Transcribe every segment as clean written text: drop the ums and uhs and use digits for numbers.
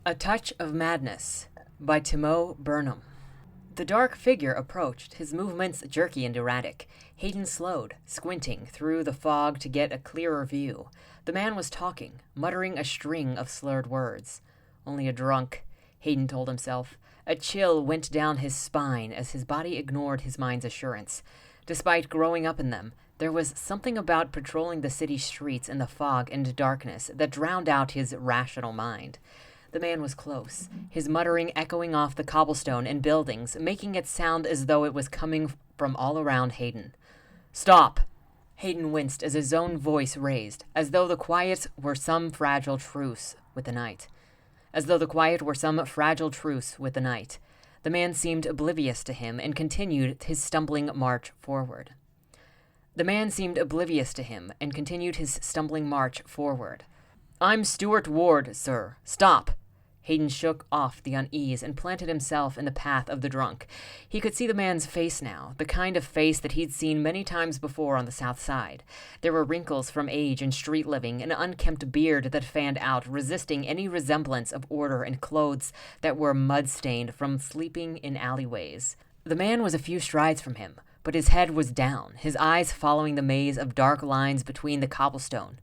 A Touch of Madness by Timo Burnham. The dark figure approached, his movements jerky and erratic. Hayden slowed, squinting through the fog to get a clearer view. The man was talking, muttering a string of slurred words. Only a drunk, Hayden told himself. A chill went down his spine as his body ignored his mind's assurance. Despite growing up in them, there was something about patrolling the city streets in the fog and darkness that drowned out his rational mind. The man was close, his muttering echoing off the cobblestone and buildings, making it sound as though it was coming from all around Hayden. "Stop!" Hayden winced as his own voice raised, as though the quiet were some fragile truce with the night. The man seemed oblivious to him and continued his stumbling march forward. "I'm Stuart Ward, sir. Stop!" Hayden shook off the unease and planted himself in the path of the drunk. He could see the man's face now, the kind of face that he'd seen many times before on the South Side. There were wrinkles from age and street living, an unkempt beard that fanned out, resisting any resemblance of order, and clothes that were mud-stained from sleeping in alleyways. The man was a few strides from him, but his head was down, his eyes following the maze of dark lines between the cobblestone.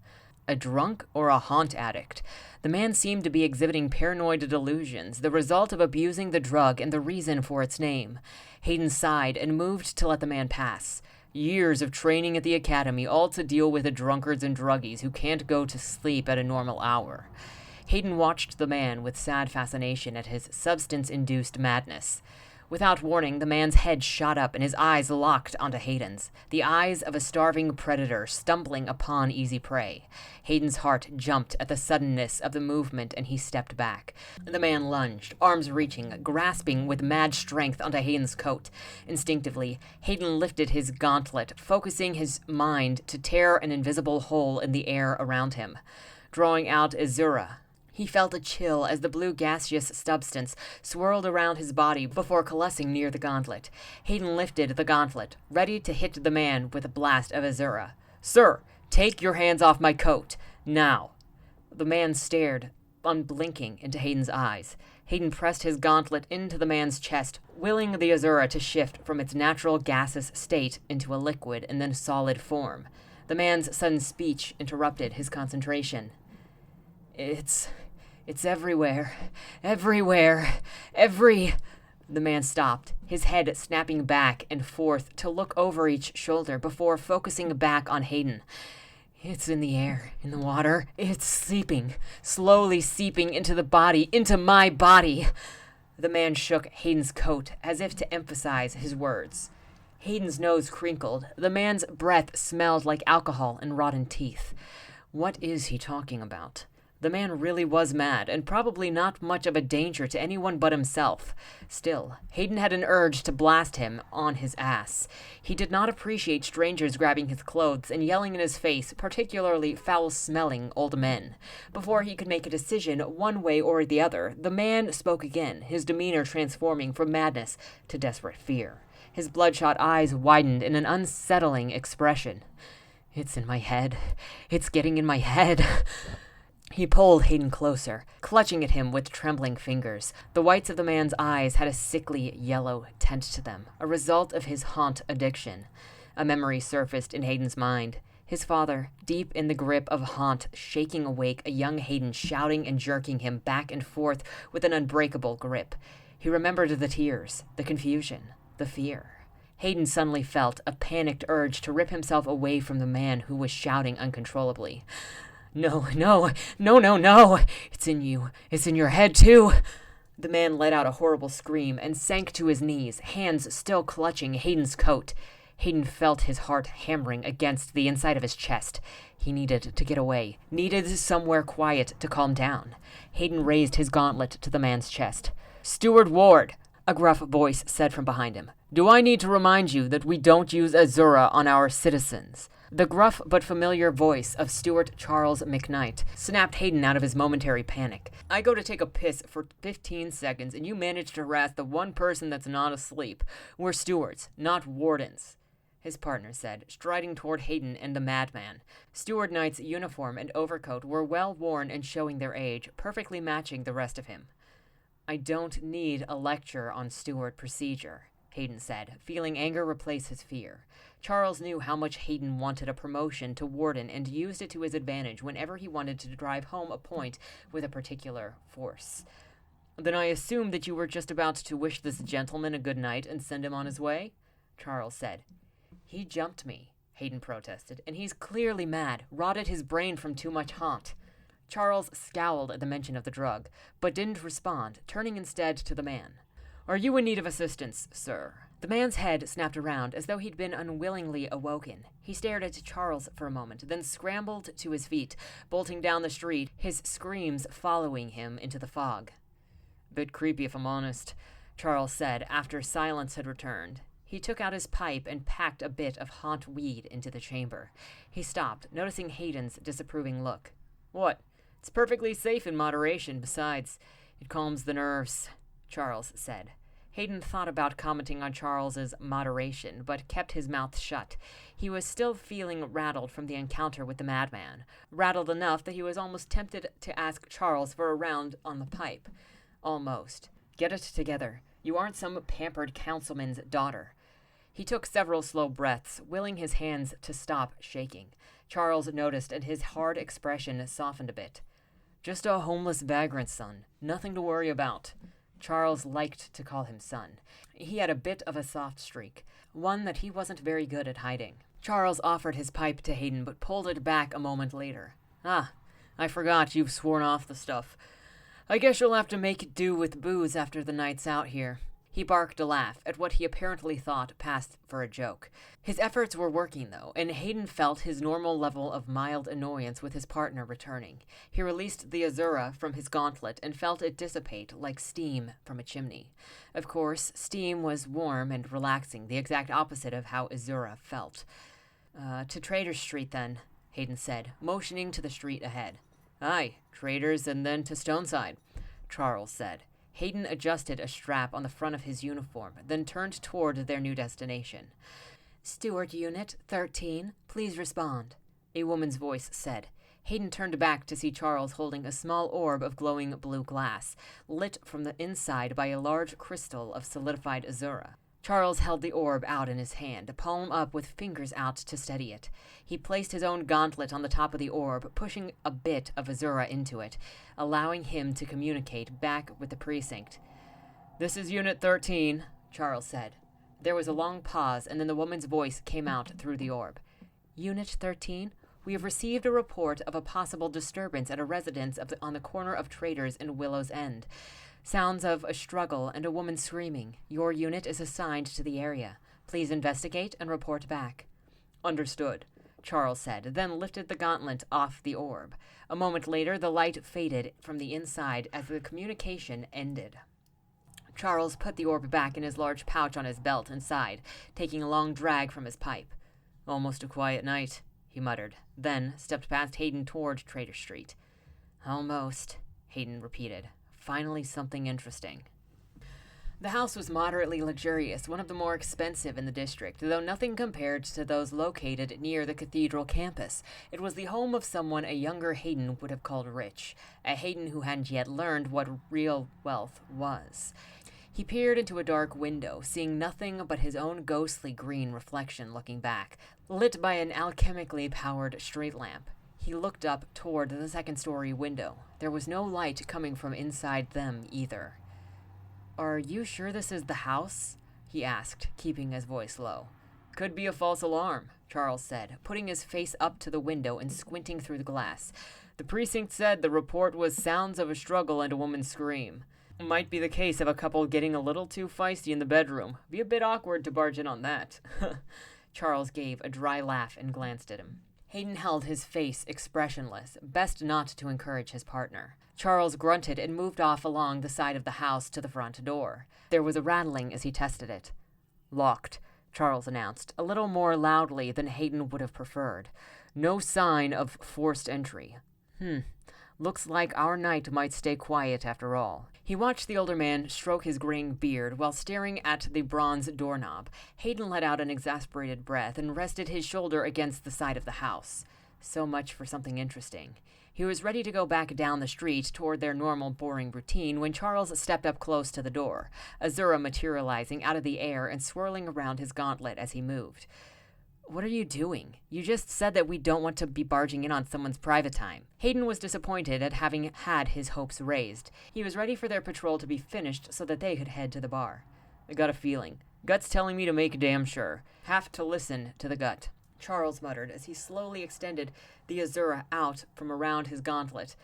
A drunk or a haunt addict? The man seemed to be exhibiting paranoid delusions, the result of abusing the drug and the reason for its name. Hayden sighed and moved to let the man pass. Years of training at the academy, all to deal with the drunkards and druggies who can't go to sleep at a normal hour. Hayden watched the man with sad fascination at his substance-induced madness. Without warning, the man's head shot up and his eyes locked onto Hayden's, the eyes of a starving predator stumbling upon easy prey. Hayden's heart jumped at the suddenness of the movement and he stepped back. The man lunged, arms reaching, grasping with mad strength onto Hayden's coat. Instinctively, Hayden lifted his gauntlet, focusing his mind to tear an invisible hole in the air around him. Drawing out Azura, he felt a chill as the blue gaseous substance swirled around his body before coalescing near the gauntlet. Hayden lifted the gauntlet, ready to hit the man with a blast of Azura. "Sir, take your hands off my coat, now!" The man stared, unblinking, into Hayden's eyes. Hayden pressed his gauntlet into the man's chest, willing the Azura to shift from its natural gaseous state into a liquid and then solid form. The man's sudden speech interrupted his concentration. It's everywhere. The man stopped, his head snapping back and forth to look over each shoulder before focusing back on Hayden. "It's in the air, in the water. It's seeping, slowly seeping into the body, into my body." The man shook Hayden's coat as if to emphasize his words. Hayden's nose crinkled. The man's breath smelled like alcohol and rotten teeth. What is he talking about? The man really was mad, and probably not much of a danger to anyone but himself. Still, Hayden had an urge to blast him on his ass. He did not appreciate strangers grabbing his clothes and yelling in his face, particularly foul-smelling old men. Before he could make a decision one way or the other, the man spoke again, his demeanor transforming from madness to desperate fear. His bloodshot eyes widened in an unsettling expression. "It's in my head. It's getting in my head." He pulled Hayden closer, clutching at him with trembling fingers. The whites of the man's eyes had a sickly yellow tint to them, a result of his haunt addiction. A memory surfaced in Hayden's mind. His father, deep in the grip of haunt, shaking awake a young Hayden, shouting and jerking him back and forth with an unbreakable grip. He remembered the tears, the confusion, the fear. Hayden suddenly felt a panicked urge to rip himself away from the man who was shouting uncontrollably. No. It's in you. It's in your head, too." The man let out a horrible scream and sank to his knees, hands still clutching Hayden's coat. Hayden felt his heart hammering against the inside of his chest. He needed to get away, needed somewhere quiet to calm down. Hayden raised his gauntlet to the man's chest. "Stuart Ward," a gruff voice said from behind him. "Do I need to remind you that we don't use Azura on our citizens?" The gruff but familiar voice of Stuart Charles McKnight snapped Hayden out of his momentary panic. "I go to take a piss for 15 seconds and you manage to harass the one person that's not asleep. We're stewards, not wardens." his partner said, striding toward Hayden and the madman. Stuart Knight's uniform and overcoat were well worn and showing their age, perfectly matching the rest of him. I don't need a lecture on Stuart procedure, Hayden said, feeling anger replace his fear. Charles knew how much Hayden wanted a promotion to warden and used it to his advantage whenever he wanted to drive home a point with a particular force. Then I assume that you were just about to wish this gentleman a good night and send him on his way? Charles said. He jumped me, Hayden protested, and he's clearly mad, rotted his brain from too much haunt. Charles scowled at the mention of the drug, but didn't respond, turning instead to the man. Are you in need of assistance, sir? The man's head snapped around as though he'd been unwillingly awoken. He stared at Charles for a moment, then scrambled to his feet, bolting down the street, his screams following him into the fog. Bit creepy if I'm honest, Charles said after silence had returned. He took out his pipe and packed a bit of haunt weed into the chamber. He stopped, noticing Hayden's disapproving look. What? It's perfectly safe in moderation. Besides, it calms the nerves, Charles said. Hayden thought about commenting on Charles's moderation, but kept his mouth shut. He was still feeling rattled from the encounter with the madman, rattled enough that he was almost tempted to ask Charles for a round on the pipe. Almost. Get it together. You aren't some pampered councilman's daughter. He took several slow breaths, willing his hands to stop shaking. Charles noticed, and his hard expression softened a bit. Just a homeless vagrant, son. Nothing to worry about. Charles liked to call him son. He had a bit of a soft streak, one that he wasn't very good at hiding. Charles offered his pipe to Hayden, but pulled it back a moment later. Ah, I forgot you've sworn off the stuff. I guess you'll have to make do with booze after the night's out here. He barked a laugh at what he apparently thought passed for a joke. His efforts were working, though, and Hayden felt his normal level of mild annoyance with his partner returning. He released the Azura from his gauntlet and felt it dissipate like steam from a chimney. Of course, steam was warm and relaxing, the exact opposite of how Azura felt. To Trader's Street, then, Hayden said, motioning to the street ahead. Aye, Trader's and then to Stoneside, Charles said. Hayden adjusted a strap on the front of his uniform, then turned toward their new destination. Steward Unit 13, please respond, a woman's voice said. Hayden turned back to see Charles holding a small orb of glowing blue glass, lit from the inside by a large crystal of solidified azura. Charles held the orb out in his hand, palm up with fingers out to steady it. He placed his own gauntlet on the top of the orb, pushing a bit of Azura into it, allowing him to communicate back with the precinct. This is Unit 13, Charles said. There was a long pause, and then the woman's voice came out through the orb. Unit 13? We have received a report of a possible disturbance at a residence on the corner of Traders and Willow's End. Sounds of a struggle and a woman screaming. Your unit is assigned to the area. Please investigate and report back. Understood, Charles said, then lifted the gauntlet off the orb. A moment later, the light faded from the inside as the communication ended. Charles put the orb back in his large pouch on his belt and sighed, taking a long drag from his pipe. Almost a quiet night, he muttered, then stepped past Hayden toward Trader Street. Almost, Hayden repeated. Finally something interesting. The house was moderately luxurious, one of the more expensive in the district, though nothing compared to those located near the cathedral campus. It was the home of someone a younger Hayden would have called rich, a Hayden who hadn't yet learned what real wealth was. He peered into a dark window, seeing nothing but his own ghostly green reflection looking back, lit by an alchemically powered street lamp. He looked up toward the second-story window. There was no light coming from inside them either. Are you sure this is the house? He asked, keeping his voice low. Could be a false alarm, Charles said, putting his face up to the window and squinting through the glass. The precinct said the report was sounds of a struggle and a woman's scream. Might be the case of a couple getting a little too feisty in the bedroom. Be a bit awkward to barge in on that. Charles gave a dry laugh and glanced at him. Hayden held his face expressionless, best not to encourage his partner. Charles grunted and moved off along the side of the house to the front door. There was a rattling as he tested it. Locked, Charles announced, a little more loudly than Hayden would have preferred. No sign of forced entry. Looks like our night might stay quiet after all. He watched the older man stroke his graying beard while staring at the bronze doorknob. Hayden let out an exasperated breath and rested his shoulder against the side of the house. So much for something interesting. He was ready to go back down the street toward their normal, boring routine when Charles stepped up close to the door, Azura materializing out of the air and swirling around his gauntlet as he moved. What are you doing? You just said that we don't want to be barging in on someone's private time. Hayden was disappointed at having had his hopes raised. He was ready for their patrol to be finished so that they could head to the bar. I got a feeling. Gut's telling me to make damn sure. Have to listen to the gut, Charles muttered as he slowly extended the Azura out from around his gauntlet.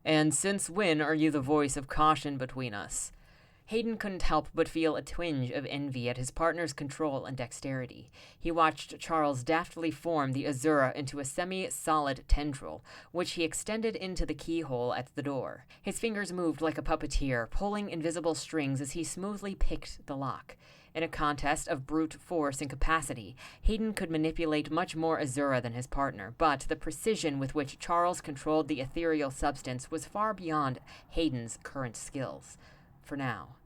And since when are you the voice of caution between us? Hayden couldn't help but feel a twinge of envy at his partner's control and dexterity. He watched Charles deftly form the Azura into a semi-solid tendril, which he extended into the keyhole at the door. His fingers moved like a puppeteer, pulling invisible strings as he smoothly picked the lock. In a contest of brute force and capacity, Hayden could manipulate much more Azura than his partner, but the precision with which Charles controlled the ethereal substance was far beyond Hayden's current skills. For now.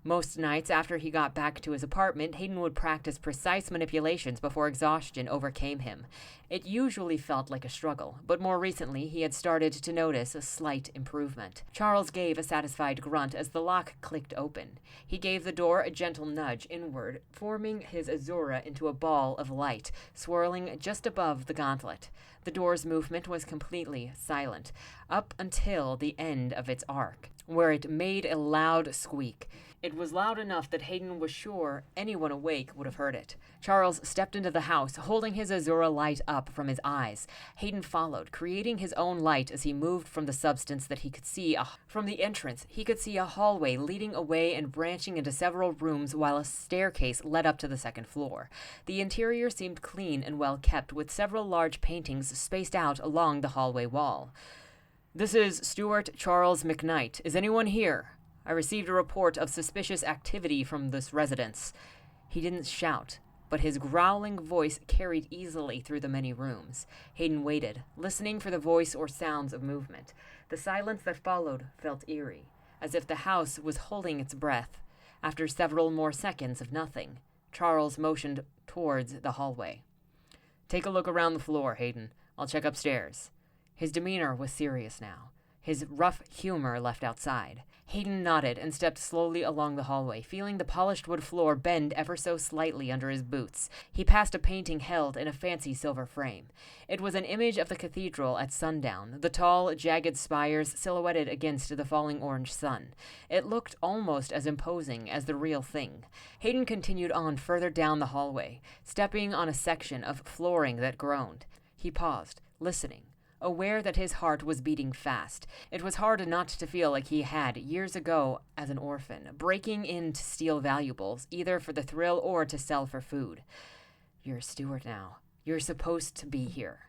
Most nights after he got back to his apartment, Hayden would practice precise manipulations before exhaustion overcame him. It usually felt like a struggle, but more recently he had started to notice a slight improvement. Charles gave a satisfied grunt as the lock clicked open. He gave the door a gentle nudge inward, forming his Azura into a ball of light, swirling just above the gauntlet. The door's movement was completely silent, up until the end of its arc, where it made a loud squeak. It was loud enough that Hayden was sure anyone awake would have heard it. Charles stepped into the house, holding his Azura light up from his eyes. Hayden followed, creating his own light as he moved from the substance that he could see. From the entrance, he could see a hallway leading away and branching into several rooms while a staircase led up to the second floor. The interior seemed clean and well kept, with several large paintings spaced out along the hallway wall. "This is Stuart Charles McKnight. Is anyone here? I received a report of suspicious activity from this residence." He didn't shout, but his growling voice carried easily through the many rooms. Hayden waited, listening for the voice or sounds of movement. The silence that followed felt eerie, as if the house was holding its breath. After several more seconds of nothing, Charles motioned towards the hallway. "Take a look around the floor, Hayden. I'll check upstairs." His demeanor was serious now, his rough humor left outside. Hayden nodded and stepped slowly along the hallway, feeling the polished wood floor bend ever so slightly under his boots. He passed a painting held in a fancy silver frame. It was an image of the cathedral at sundown, the tall, jagged spires silhouetted against the falling orange sun. It looked almost as imposing as the real thing. Hayden continued on further down the hallway, stepping on a section of flooring that groaned. He paused, listening, aware that his heart was beating fast. It was hard not to feel like he had, years ago as an orphan, breaking in to steal valuables, either for the thrill or to sell for food. "You're a steward now. You're supposed to be here."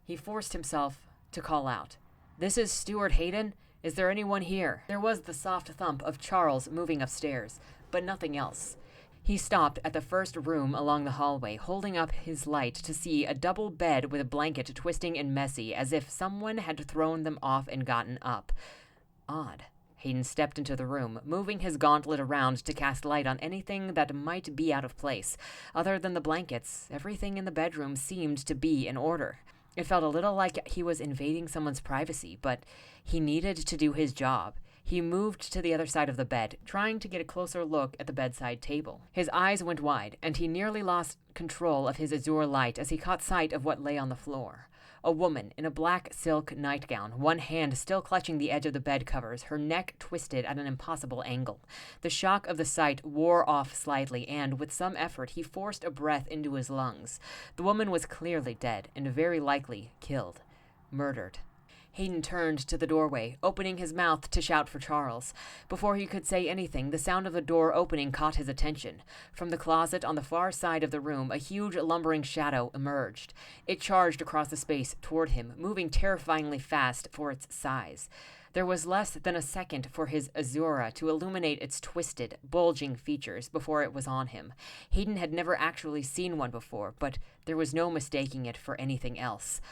He forced himself to call out, "This is Steward Hayden. Is there anyone here?" There was the soft thump of Charles moving upstairs, but nothing else. He stopped at the first room along the hallway, holding up his light to see a double bed with a blanket twisting and messy, as if someone had thrown them off and gotten up. Odd. Hayden stepped into the room, moving his gauntlet around to cast light on anything that might be out of place. Other than the blankets, everything in the bedroom seemed to be in order. It felt a little like he was invading someone's privacy, but he needed to do his job. He moved to the other side of the bed, trying to get a closer look at the bedside table. His eyes went wide, and he nearly lost control of his azure light as he caught sight of what lay on the floor. A woman in a black silk nightgown, one hand still clutching the edge of the bed covers, her neck twisted at an impossible angle. The shock of the sight wore off slightly, and, with some effort, he forced a breath into his lungs. The woman was clearly dead, and very likely killed. Murdered. Hayden turned to the doorway, opening his mouth to shout for Charles. Before he could say anything, the sound of the door opening caught his attention. From the closet on the far side of the room, a huge lumbering shadow emerged. It charged across the space toward him, moving terrifyingly fast for its size. There was less than a second for his Azura to illuminate its twisted, bulging features before it was on him. Hayden had never actually seen one before, but there was no mistaking it for anything else.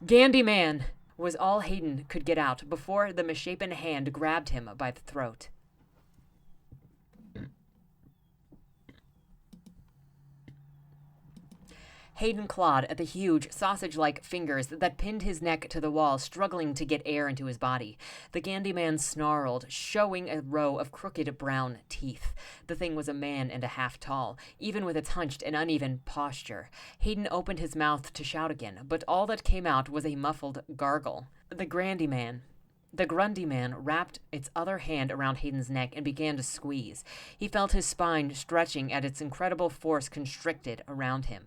"Gandy Man!" was all Hayden could get out before the misshapen hand grabbed him by the throat. Hayden clawed at the huge, sausage-like fingers that pinned his neck to the wall, struggling to get air into his body. The Gandhi man snarled, showing a row of crooked brown teeth. The thing was a man and a half tall, even with its hunched and uneven posture. Hayden opened his mouth to shout again, but all that came out was a muffled gargle. The Grundy man wrapped its other hand around Hayden's neck and began to squeeze. He felt his spine stretching at its incredible force constricted around him.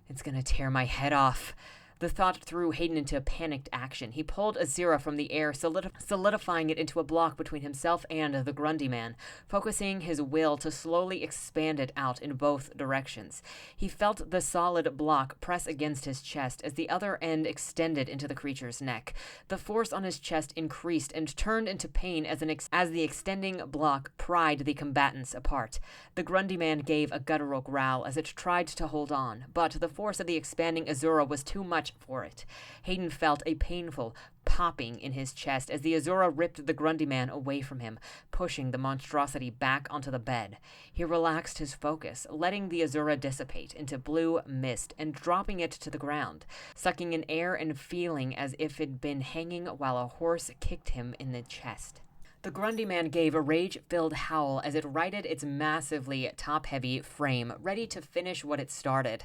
It's gonna tear my head off. The thought threw Hayden into a panicked action. He pulled Azura from the air, solidifying it into a block between himself and the Grundy man, focusing his will to slowly expand it out in both directions. He felt the solid block press against his chest as the other end extended into the creature's neck. The force on his chest increased and turned into pain as the extending block pried the combatants apart. The Grundy man gave a guttural growl as it tried to hold on, but the force of the expanding Azura was too much for it. Hayden felt a painful popping in his chest as the Azura ripped the Grundy man away from him, pushing the monstrosity back onto the bed. He relaxed his focus, letting the Azura dissipate into blue mist and dropping it to the ground, sucking in air and feeling as if it'd been hanging while a horse kicked him in the chest. The Grundy man gave a rage-filled howl as it righted its massively top-heavy frame, ready to finish what it started.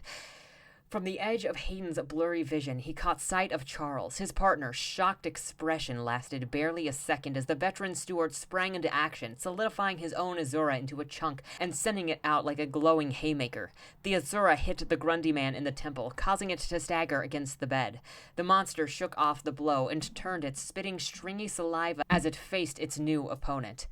From the edge of Hayden's blurry vision, he caught sight of Charles. His partner's shocked expression lasted barely a second as the veteran steward sprang into action, solidifying his own Azura into a chunk and sending it out like a glowing haymaker. The Azura hit the Grundy man in the temple, causing it to stagger against the bed. The monster shook off the blow and turned it, spitting stringy saliva as it faced its new opponent.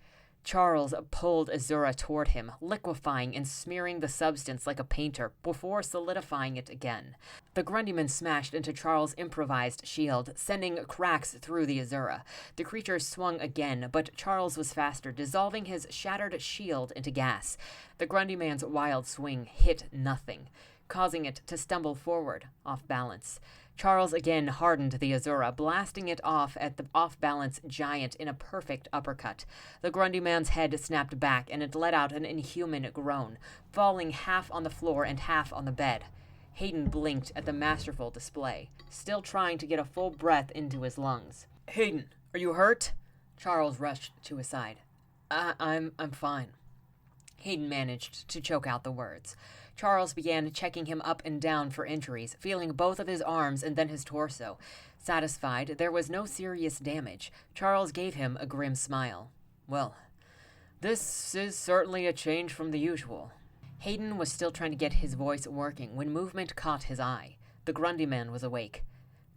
Charles pulled Azura toward him, liquefying and smearing the substance like a painter before solidifying it again. The Grundyman smashed into Charles' improvised shield, sending cracks through the Azura. The creature swung again, but Charles was faster, dissolving his shattered shield into gas. The Grundyman's wild swing hit nothing, causing it to stumble forward, off balance. Charles again hardened the Azura, blasting it off at the off-balance giant in a perfect uppercut. The Grundy man's head snapped back, and it let out an inhuman groan, falling half on the floor and half on the bed. Hayden blinked at the masterful display, still trying to get a full breath into his lungs. "Hayden, are you hurt?" Charles rushed to his side. I'm fine." Hayden managed to choke out the words. Charles began checking him up and down for injuries, feeling both of his arms and then his torso. Satisfied there was no serious damage, Charles gave him a grim smile. "Well, this is certainly a change from the usual." Hayden was still trying to get his voice working when movement caught his eye. The Grundy man was awake.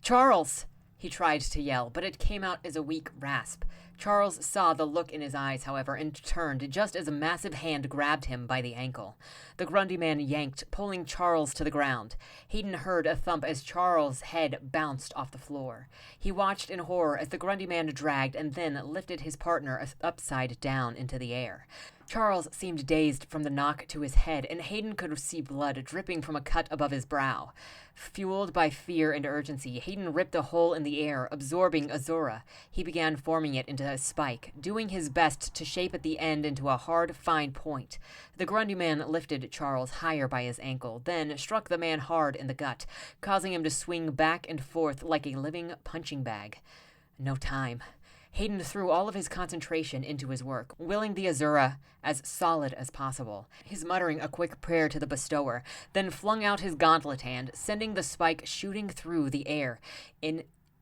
"Charles!" He tried to yell, but it came out as a weak rasp. Charles saw the look in his eyes, however, and turned just as a massive hand grabbed him by the ankle. The Grundy man yanked, pulling Charles to the ground. Hayden heard a thump as Charles' head bounced off the floor. He watched in horror as the Grundy man dragged and then lifted his partner upside down into the air. Charles seemed dazed from the knock to his head, and Hayden could see blood dripping from a cut above his brow. Fueled by fear and urgency, Hayden ripped a hole in the air, absorbing Azura. He began forming it into a spike, doing his best to shape at the end into a hard, fine point. The Grundy man lifted Charles higher by his ankle, then struck the man hard in the gut, causing him to swing back and forth like a living punching bag. No time. Hayden threw all of his concentration into his work, willing the Azura as solid as possible. He's muttering a quick prayer to the bestower, then flung out his gauntlet hand, sending the spike shooting through the air.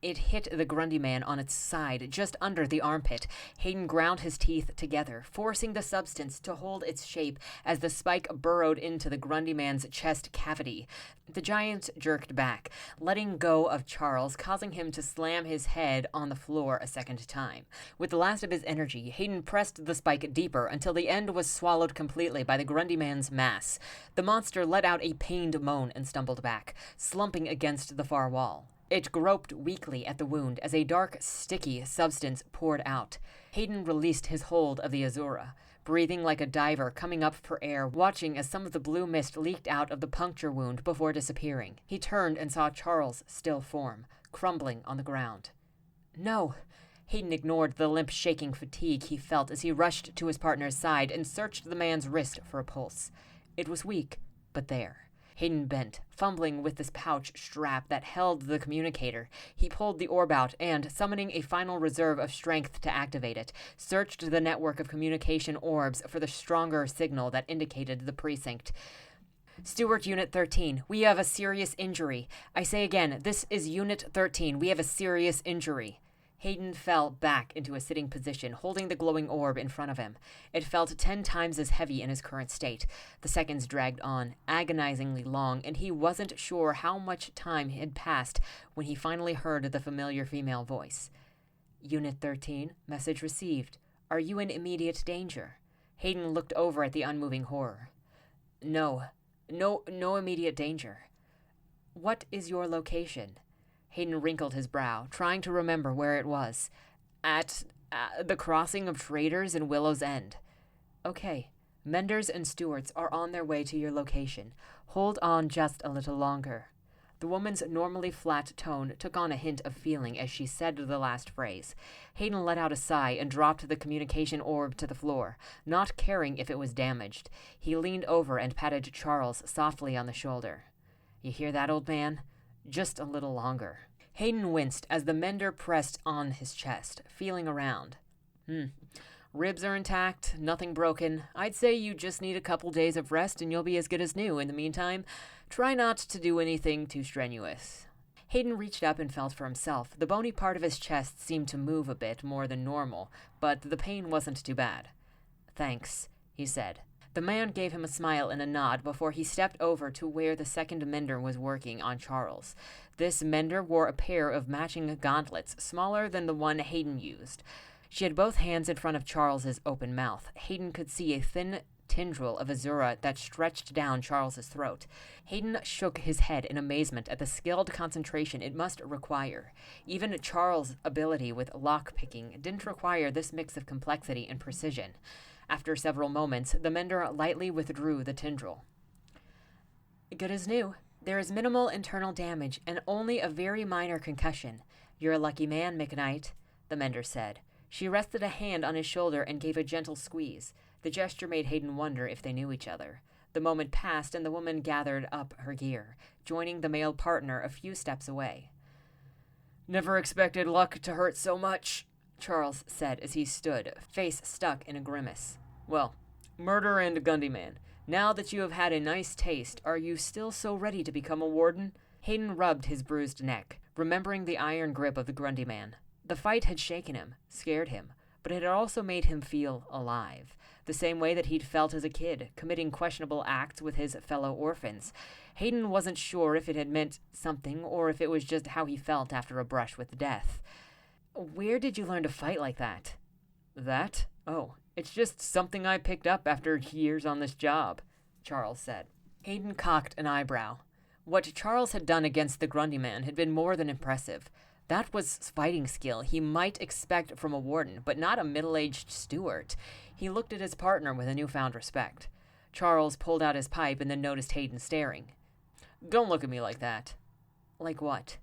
It hit the Grundy man on its side, just under the armpit. Hayden ground his teeth together, forcing the substance to hold its shape as the spike burrowed into the Grundy man's chest cavity. The giant jerked back, letting go of Charles, causing him to slam his head on the floor a second time. With the last of his energy, Hayden pressed the spike deeper until the end was swallowed completely by the Grundy man's mass. The monster let out a pained moan and stumbled back, slumping against the far wall. It groped weakly at the wound as a dark, sticky substance poured out. Hayden released his hold of the Azura, breathing like a diver coming up for air, watching as some of the blue mist leaked out of the puncture wound before disappearing. He turned and saw Charles' still form, crumbling on the ground. No. Hayden ignored the limp, shaking fatigue he felt as he rushed to his partner's side and searched the man's wrist for a pulse. It was weak, but there. Hayden bent, fumbling with this pouch strap that held the communicator. He pulled the orb out and, summoning a final reserve of strength to activate it, searched the network of communication orbs for the stronger signal that indicated the precinct. Stewart Unit 13, we have a serious injury. I say again, this is Unit 13. We have a serious injury. Hayden fell back into a sitting position, holding the glowing orb in front of him. It felt 10 times as heavy in his current state. The seconds dragged on, agonizingly long, and he wasn't sure how much time had passed when he finally heard the familiar female voice. Unit 13, message received. Are you in immediate danger? Hayden looked over at the unmoving horror. No immediate danger. What is your location? Hayden wrinkled his brow, trying to remember where it was. At the crossing of Traders in Willow's End. Okay. Menders and Stewarts are on their way to your location. Hold on just a little longer. The woman's normally flat tone took on a hint of feeling as she said the last phrase. Hayden let out a sigh and dropped the communication orb to the floor, not caring if it was damaged. He leaned over and patted Charles softly on the shoulder. You hear that, old man? Just a little longer. Hayden winced as the mender pressed on his chest, feeling around. Ribs are intact, nothing broken. I'd say you just need a couple days of rest and you'll be as good as new. In the meantime, try not to do anything too strenuous. Hayden reached up and felt for himself. The bony part of his chest seemed to move a bit more than normal, but the pain wasn't too bad. Thanks, he said. The man gave him a smile and a nod before he stepped over to where the second mender was working on Charles. This mender wore a pair of matching gauntlets, smaller than the one Hayden used. She had both hands in front of Charles's open mouth. Hayden could see a thin tendril of azura that stretched down Charles's throat. Hayden shook his head in amazement at the skilled concentration it must require. Even Charles' ability with lock-picking didn't require this mix of complexity and precision. After several moments, the mender lightly withdrew the tendril. Good as new. There is minimal internal damage and only a very minor concussion. You're a lucky man, McKnight, the mender said. She rested a hand on his shoulder and gave a gentle squeeze. The gesture made Hayden wonder if they knew each other. The moment passed and the woman gathered up her gear, joining the male partner a few steps away. Never expected luck to hurt so much, Charles said as he stood, face stuck in a grimace. Well, murder and Gundy man. Now that you have had a nice taste, are you still so ready to become a warden? Hayden rubbed his bruised neck, remembering the iron grip of the Grundy man. The fight had shaken him, scared him, but it had also made him feel alive, the same way that he'd felt as a kid, committing questionable acts with his fellow orphans. Hayden wasn't sure if it had meant something or if it was just how he felt after a brush with death. Where did you learn to fight like that? That? Oh, it's just something I picked up after years on this job, Charles said. Hayden cocked an eyebrow. What Charles had done against the Grundy man had been more than impressive. That was fighting skill he might expect from a warden, but not a middle-aged Stewart. He looked at his partner with a newfound respect. Charles pulled out his pipe and then noticed Hayden staring. Don't look at me like that. Like what?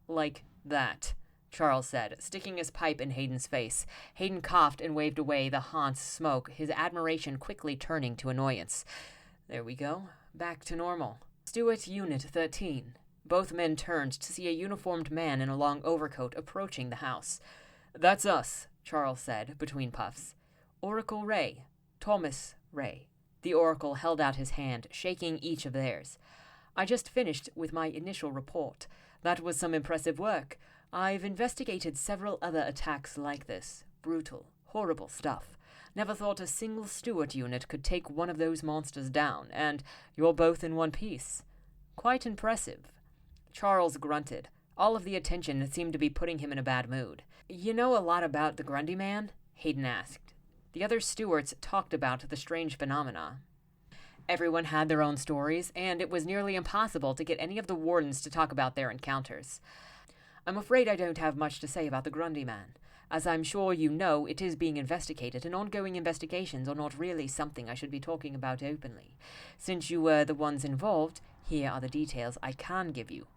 Like that, Charles said, sticking his pipe in Hayden's face. Hayden coughed and waved away the Hans's smoke, his admiration quickly turning to annoyance. There we go. Back to normal. Stewart Unit 13. Both men turned to see a uniformed man in a long overcoat approaching the house. That's us, Charles said, between puffs. Oracle Ray. Thomas Ray. The Oracle held out his hand, shaking each of theirs. I just finished with my initial report. That was some impressive work. I've investigated several other attacks like this. Brutal, horrible stuff. Never thought a single Stewart unit could take one of those monsters down, and you're both in one piece. Quite impressive. Charles grunted. All of the attention seemed to be putting him in a bad mood. You know a lot about the Grundy man? Hayden asked. The other Stewarts talked about the strange phenomena. Everyone had their own stories, and it was nearly impossible to get any of the wardens to talk about their encounters. I'm afraid I don't have much to say about the Grundy man. As I'm sure you know, it is being investigated, and ongoing investigations are not really something I should be talking about openly. Since you were the ones involved, here are the details I can give you.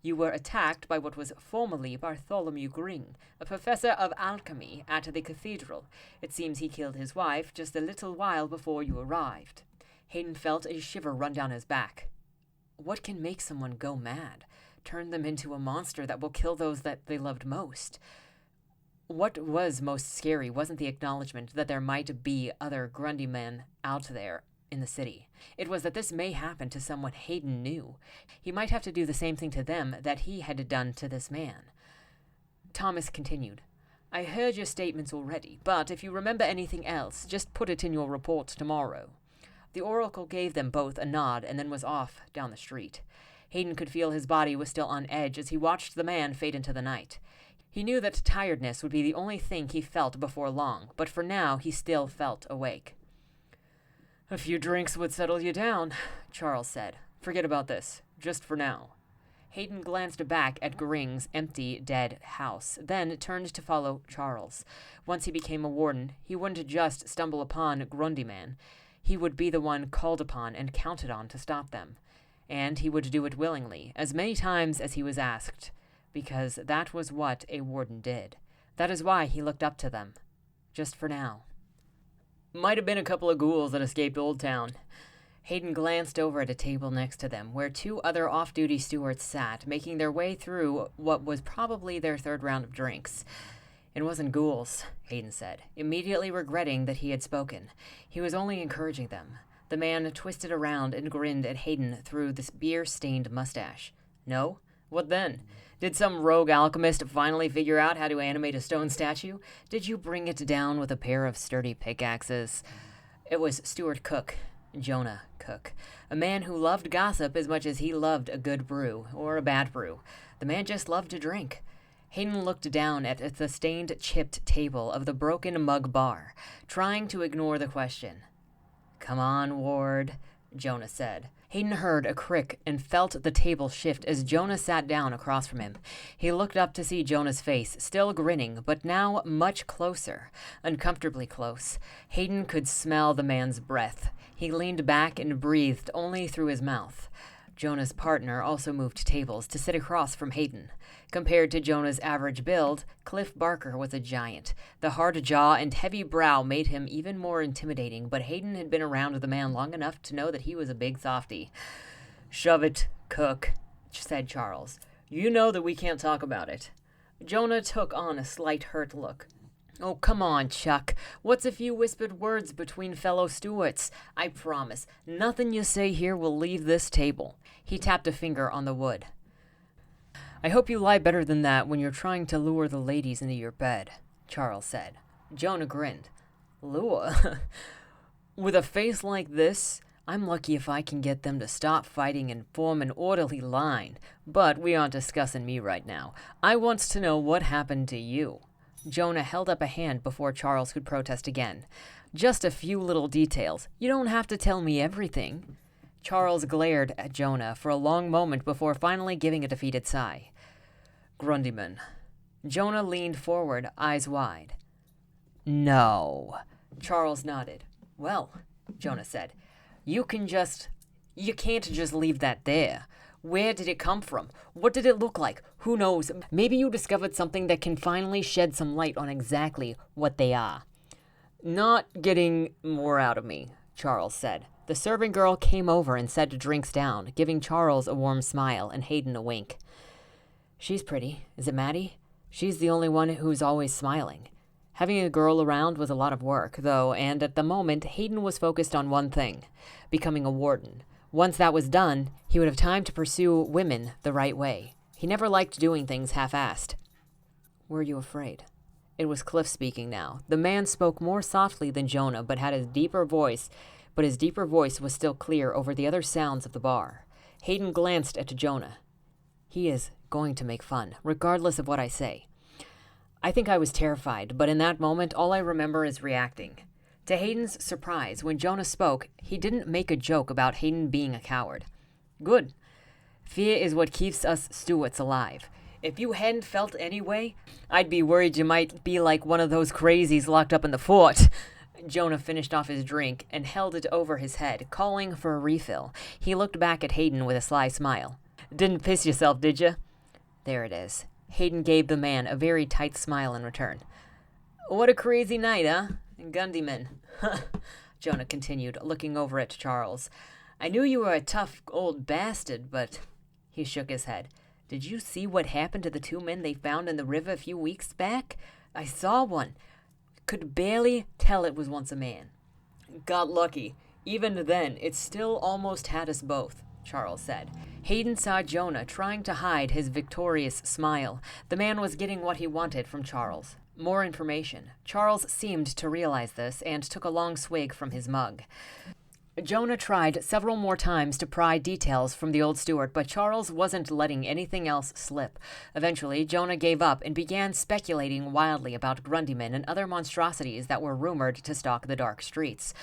You were attacked by what was formerly Bartholomew Green, a professor of alchemy at the cathedral. It seems he killed his wife just a little while before you arrived." Hayden felt a shiver run down his back. What can make someone go mad? Turn them into a monster that will kill those that they loved most? What was most scary wasn't the acknowledgement that there might be other Grundy men out there in the city. It was that this may happen to someone Hayden knew. He might have to do the same thing to them that he had done to this man. Thomas continued, "I heard your statements already, but if you remember anything else, just put it in your report tomorrow." The Oracle gave them both a nod and then was off down the street. Hayden could feel his body was still on edge as he watched the man fade into the night. He knew that tiredness would be the only thing he felt before long, but for now he still felt awake. "A few drinks would settle you down," Charles said. "Forget about this, just for now." Hayden glanced back at Gring's empty, dead house, then turned to follow Charles. Once he became a warden, he wouldn't just stumble upon Grundyman. He would be the one called upon and counted on to stop them. And he would do it willingly, as many times as he was asked, because that was what a warden did. That is why he looked up to them. Just for now. "Might have been a couple of ghouls that escaped Old Town." Hayden glanced over at a table next to them, where two other off-duty stewards sat, making their way through what was probably their third round of drinks. "It wasn't ghouls," Hayden said, immediately regretting that he had spoken. He was only encouraging them. The man twisted around and grinned at Hayden through this beer-stained mustache. "No? What then? Did some rogue alchemist finally figure out how to animate a stone statue? Did you bring it down with a pair of sturdy pickaxes?" It was Stuart Cook, Jonah Cook, a man who loved gossip as much as he loved a good brew, or a bad brew. The man just loved to drink. Hayden looked down at the stained, chipped table of the broken mug bar, trying to ignore the question. "Come on, Ward," Jonah said. Hayden heard a crick and felt the table shift as Jonah sat down across from him. He looked up to see Jonah's face, still grinning, but now much closer, uncomfortably close. Hayden could smell the man's breath. He leaned back and breathed only through his mouth. Jonah's partner also moved tables to sit across from Hayden. Compared to Jonah's average build, Cliff Barker was a giant. The hard jaw and heavy brow made him even more intimidating, but Hayden had been around the man long enough to know that he was a big softy. "Shove it, Cook," said Charles. "You know that we can't talk about it." Jonah took on a slight hurt look. "Oh, come on, Chuck. What's a few whispered words between fellow stewards? I promise, nothing you say here will leave this table." He tapped a finger on the wood. "I hope you lie better than that when you're trying to lure the ladies into your bed," Charles said. Jonah grinned. "Lure? With a face like this, I'm lucky if I can get them to stop fighting and form an orderly line. But we aren't discussing me right now. I want to know what happened to you." Jonah held up a hand before Charles could protest again. "Just a few little details. You don't have to tell me everything." Charles glared at Jonah for a long moment before finally giving a defeated sigh. "Grundyman." Jonah leaned forward, eyes wide. "No." Charles nodded. "Well," Jonah said, you can't just leave that there. Where did it come from? What did it look like? Who knows? Maybe you discovered something that can finally shed some light on exactly what they are." "Not getting more out of me," Charles said. The serving girl came over and set drinks down, giving Charles a warm smile and Hayden a wink. "She's pretty. Is it Maddie? She's the only one who's always smiling." Having a girl around was a lot of work, though, and at the moment, Hayden was focused on one thing, becoming a warden. Once that was done, he would have time to pursue women the right way. He never liked doing things half-assed. "Were you afraid?" It was Cliff speaking now. The man spoke more softly than Jonah, but his deeper voice was still clear over the other sounds of the bar. Hayden glanced at Jonah. "He is going to make fun, regardless of what I say." I think I was terrified, but in that moment, all I remember is reacting. To Hayden's surprise, when Jonah spoke, he didn't make a joke about Hayden being a coward. "Good. Fear is what keeps us Stewarts alive. If you hadn't felt any way, I'd be worried you might be like one of those crazies locked up in the fort." Jonah finished off his drink and held it over his head, calling for a refill. He looked back at Hayden with a sly smile. "Didn't piss yourself, did you?" There it is. Hayden gave the man a very tight smile in return. What a crazy night, huh? Gundyman. Jonah continued, looking over at Charles. I knew you were a tough old bastard, but... He shook his head. Did you see what happened to the 2 men they found in the river a few weeks back? I saw one. Could barely tell it was once a man. Got lucky. Even then, it still almost had us both, Charles said. Hayden saw Jonah trying to hide his victorious smile. The man was getting what he wanted from Charles. More information. Charles seemed to realize this and took a long swig from his mug. Jonah tried several more times to pry details from the old steward, but Charles wasn't letting anything else slip. Eventually, Jonah gave up and began speculating wildly about Grundymen and other monstrosities that were rumored to stalk the dark streets.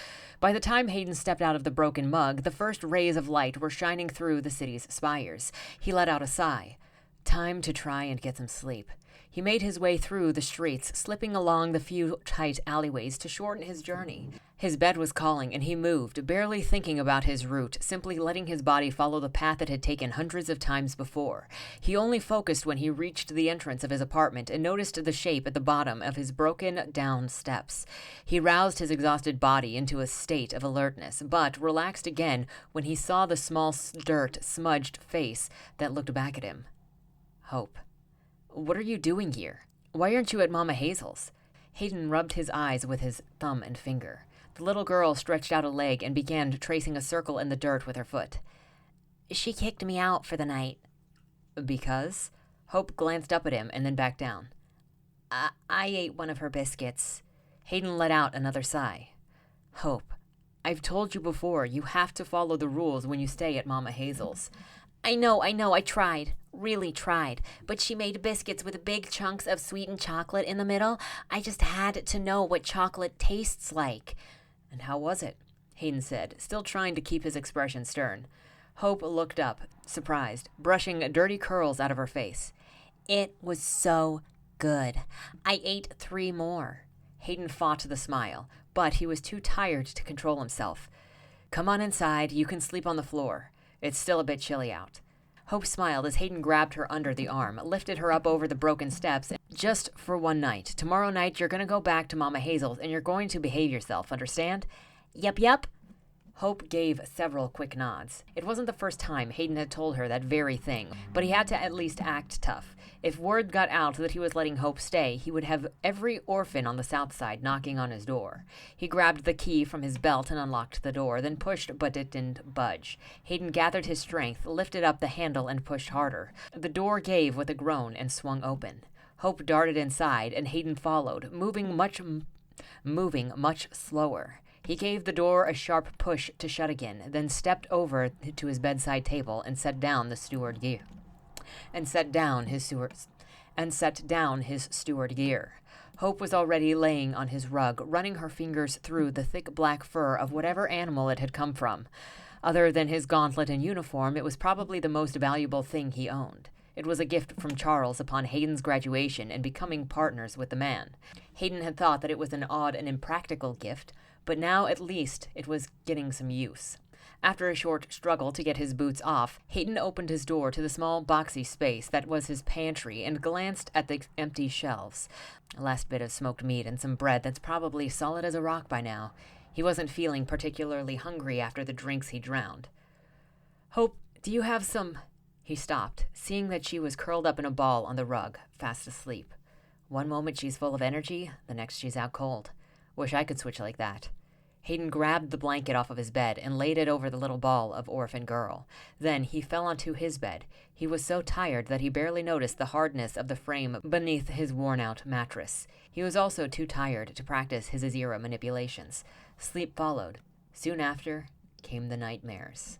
By the time Hayden stepped out of the broken mug, the first rays of light were shining through the city's spires. He let out a sigh. Time to try and get some sleep. He made his way through the streets, slipping along the few tight alleyways to shorten his journey. His bed was calling, and he moved, barely thinking about his route, simply letting his body follow the path it had taken hundreds of times before. He only focused when he reached the entrance of his apartment and noticed the shape at the bottom of his broken-down steps. He roused his exhausted body into a state of alertness, but relaxed again when he saw the small dirt-smudged face that looked back at him. Hope. What are you doing here? Why aren't you at Mama Hazel's? Hayden rubbed his eyes with his thumb and finger. The little girl stretched out a leg and began tracing a circle in the dirt with her foot. She kicked me out for the night. Because? Hope glanced up at him and then back down. I ate one of her biscuits. Hayden let out another sigh. Hope, I've told you before, you have to follow the rules when you stay at Mama Hazel's. I know, I tried. Really tried. But she made biscuits with big chunks of sweetened chocolate in the middle. I just had to know what chocolate tastes like. And how was it? Hayden said, still trying to keep his expression stern. Hope looked up, surprised, brushing dirty curls out of her face. It was so good. I ate 3 more. Hayden fought the smile, but he was too tired to control himself. Come on inside. You can sleep on the floor. It's still a bit chilly out. Hope smiled as Hayden grabbed her under the arm, lifted her up over the broken steps. Just for one night. Tomorrow night, you're going to go back to Mama Hazel's, and you're going to behave yourself, understand? Yep. Hope gave several quick nods. It wasn't the first time Hayden had told her that very thing, but he had to at least act tough. If word got out that he was letting Hope stay, he would have every orphan on the south side knocking on his door. He grabbed the key from his belt and unlocked the door, then pushed, but it didn't budge. Hayden gathered his strength, lifted up the handle, and pushed harder. The door gave with a groan and swung open. Hope darted inside, and Hayden followed, moving much slower. He gave the door a sharp push to shut again, then stepped over to his bedside table and set down his steward gear. Hope was already laying on his rug, running her fingers through the thick black fur of whatever animal it had come from. Other than his gauntlet and uniform, it was probably the most valuable thing he owned. It was a gift from Charles upon Hayden's graduation and becoming partners with the man. Hayden had thought that it was an odd and impractical gift, but now at least it was getting some use. After a short struggle to get his boots off, Hayden opened his door to the small boxy space that was his pantry and glanced at the empty shelves. A last bit of smoked meat and some bread that's probably solid as a rock by now. He wasn't feeling particularly hungry after the drinks he drowned. Hope, do you have some... He stopped, seeing that she was curled up in a ball on the rug, fast asleep. One moment she's full of energy, the next she's out cold. Wish I could switch like that. Hayden grabbed the blanket off of his bed and laid it over the little ball of orphan girl. Then he fell onto his bed. He was so tired that he barely noticed the hardness of the frame beneath his worn-out mattress. He was also too tired to practice his Azira manipulations. Sleep followed. Soon after came the nightmares.